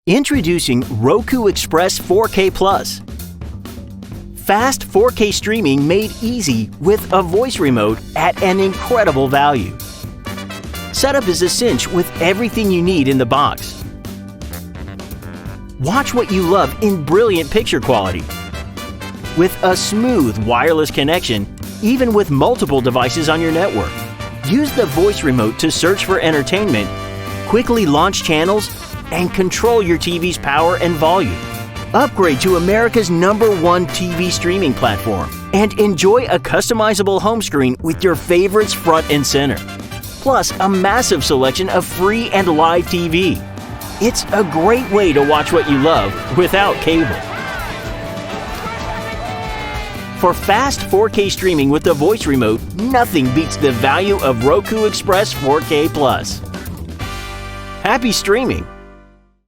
Introducing Roku Express 4K Plus. Fast 4K streaming made easy with a voice remote at an incredible value. Setup is a cinch with everything you need in the box. Watch what you love in brilliant picture quality. With a smooth wireless connection, even with multiple devices on your network. Use the voice remote to search for entertainment, quickly launch channels, and control your TV's power and volume. Upgrade to America's #1 TV streaming platform and enjoy a customizable home screen with your favorites front and center. Plus, a massive selection of free and live TV. It's a great way to watch what you love without cable. For fast 4K streaming with the voice remote, nothing beats the value of Roku Express 4K Plus. Happy streaming!